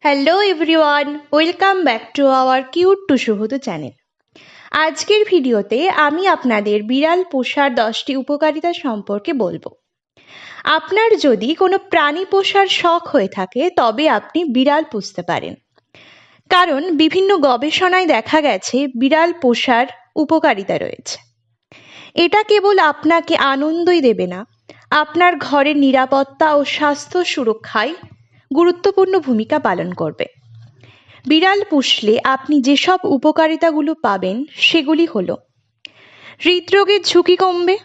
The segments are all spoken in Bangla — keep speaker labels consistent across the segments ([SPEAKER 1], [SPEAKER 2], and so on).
[SPEAKER 1] Hello everyone, welcome back to our cute to Shubhtu channel. আজকের ভিডিওতে আমি আপনাদের বিড়াল পোষার 10টি উপকারিতা সম্পর্কে বলবো। আপনার যদি কোনো প্রাণী পোষার শখ হয়ে থাকে তবে আপনি বিড়াল পুষতে পারেন, কারণ বিভিন্ন গবেষণায় দেখা গেছে বিড়াল পোষার উপকারিতা রয়েছে। এটা কেবল আপনাকে আনন্দই দেবে না, আপনার ঘরের নিরাপত্তা ও স্বাস্থ্য সুরক্ষায় গুরুত্বপূর্ণ ভূমিকা পালন করবে। বিড়াল পুষলে আপনি যেসব উপকারিতাগুলো পাবেন সেগুলি হলো: হৃদরোগের ঝুঁকি কমবে।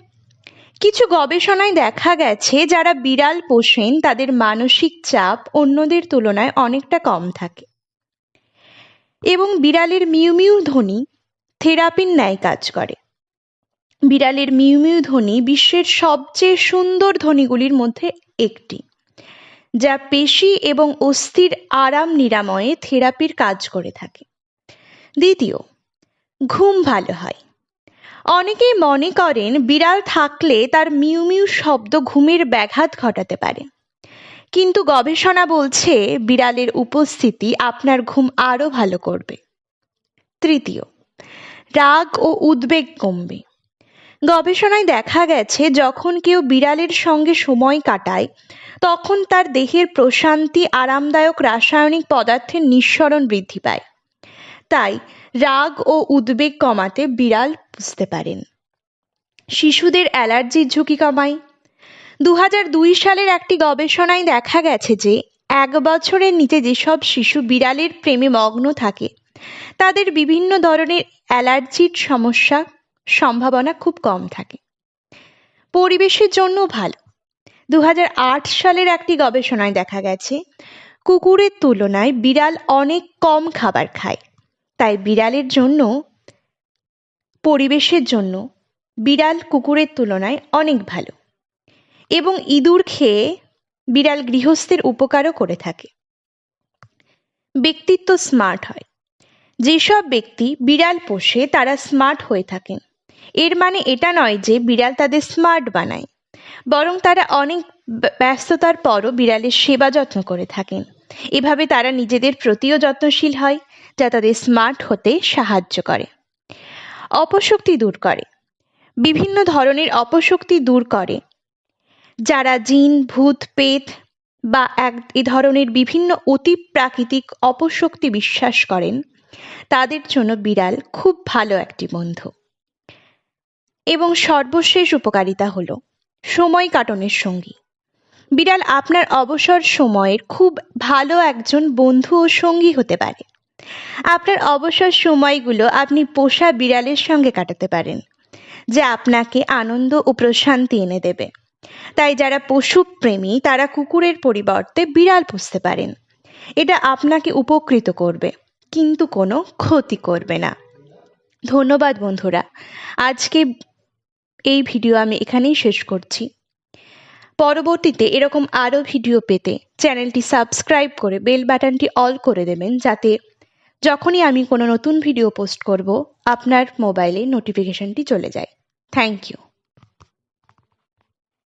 [SPEAKER 1] কিছু গবেষণায় দেখা গেছে যারা বিড়াল পোষেন তাদের মানসিক চাপ অন্যদের তুলনায় অনেকটা কম থাকে। এবং বিড়ালের মিউ মিউ ধ্বনি থেরাপির ন্যায় কাজ করে। বিড়ালের মিউ মিউ ধ্বনি বিশ্বের সবচেয়ে সুন্দর ধ্বনিগুলির মধ্যে একটি, যা পেশি এবং অস্থির আরাম নিরাময়ে থেরাপির কাজ করে থাকে। দ্বিতীয়, ঘুম ভালো হয়। অনেকেই মনে করেন বিড়াল থাকলে তার মিউ মিউ শব্দ ঘুমের ব্যাঘাত ঘটাতে পারে, কিন্তু গবেষণা বলছে বিড়ালের উপস্থিতি আপনার ঘুম আরও ভালো করবে। তৃতীয়, রাগ ও উদ্বেগ কমবে। গবেষণায় দেখা গেছে যখন কেউ বিড়ালের সঙ্গে সময় কাটায় তখন তার দেহের প্রশান্তি, আরামদায়ক রাসায়নিক পদার্থের নিঃসরণ বৃদ্ধি পায়। তাই রাগ ও উদ্বেগ কমাতে বিড়াল পুষতে পারেন। শিশুদের অ্যালার্জির ঝুঁকি কমায়। 2002 সালের একটি গবেষণায় দেখা গেছে যে 1 বছরের নিচে যেসব শিশু বিড়ালের প্রেমে মগ্ন থাকে তাদের বিভিন্ন ধরনের অ্যালার্জির সম্ভাবনা খুব কম থাকে। পরিবেশের জন্য ভালো। 2008 সালের একটি গবেষণায় দেখা গেছে কুকুরের তুলনায় বিড়াল অনেক কম খাবার খায়, তাই বিড়ালের জন্য পরিবেশের জন্য বিড়াল কুকুরের তুলনায় অনেক ভালো। এবং ইঁদুর খেয়ে বিড়াল গৃহস্থের উপকারও করে থাকে। ব্যক্তিত্ব স্মার্ট হয়। যেসব ব্যক্তি বিড়াল পোষে তারা স্মার্ট হয়ে থাকেন। এর মানে এটা নয় যে বিড়াল তাদের স্মার্ট বানায়, বরং তারা অনেক ব্যস্ততার পরও বিড়ালের সেবা যত্ন করে থাকেন। এভাবে তারা নিজেদের প্রতিও যত্নশীল হয়, যা তাদের স্মার্ট হতে সাহায্য করে। অপশক্তি দূর করে। বিভিন্ন ধরনের অপশক্তি দূর করে। যারা জিন, ভূত, পেত বা এ ধরনের বিভিন্ন অতি প্রাকৃতিক অপশক্তি বিশ্বাস করেন তাদের জন্য বিড়াল খুব ভালো একটি বন্ধু। এবং সর্বশেষ উপকারিতা হলো সময় কাটানোর সঙ্গী। বিড়াল আপনার অবসর সময়ের খুব ভালো একজন বন্ধু ও সঙ্গী হতে পারে। আপনার অবসর সময়গুলো আপনি পোষা বিড়ালের সঙ্গে কাটাতে পারেন, যা আপনাকে আনন্দ ও প্রশান্তি এনে দেবে। তাই যারা পশু প্রেমী তারা কুকুরের পরিবর্তে বিড়াল পুষতে পারেন। এটা আপনাকে উপকৃত করবে, কিন্তু কোনো ক্ষতি করবে না। ধন্যবাদ বন্ধুরা। আজকে এই ভিডিও আমি এখানেই শেষ করছি। পরবর্তীতে এরকম আরও ভিডিও পেতে চ্যানেলটি সাবস্ক্রাইব করে বেল বাটনটি অল করে দেবেন, যাতে যখনই আমি কোনো নতুন ভিডিও পোস্ট করব আপনার মোবাইলে নোটিফিকেশনটি চলে যায়। Thank you.